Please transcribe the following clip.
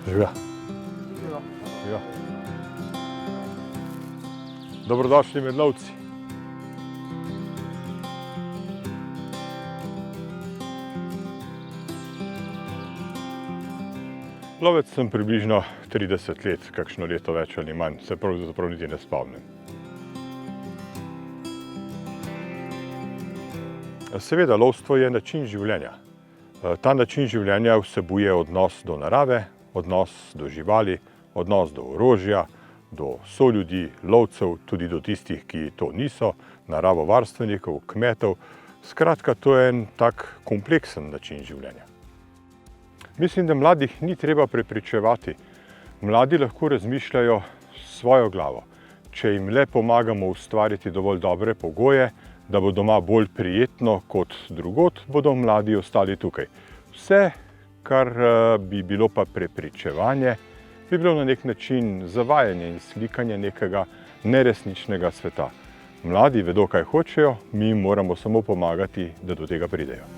Živijo. Živijo. Dobrodošli med lovci. Lovec sem približno 30 let, kakšno leto več ali manj, se pravzaprav niti ne spomnim. Seveda, lovstvo je način življenja. Ta način življenja vsebuje odnos do narave, odnos do živali, odnos do orožja, do soljudi, lovcev, tudi do tistih, ki to niso, naravovarstvenikov, kmetov. Skratka, to je en tak kompleksen način življenja. Mislim, da mladih ni treba prepričevati. Mladi lahko razmišljajo s svojo glavo. Če jim le pomagamo ustvariti dovolj dobre pogoje, da bo doma bolj prijetno kot drugod, bodo mladi ostali tukaj. Vse, kar bi bilo pa prepričevanje, bi bilo na nek način zavajanje in slikanje nekega neresničnega sveta. Mladi vedo, kaj hočejo, mi moramo samo pomagati, da do tega pridejo.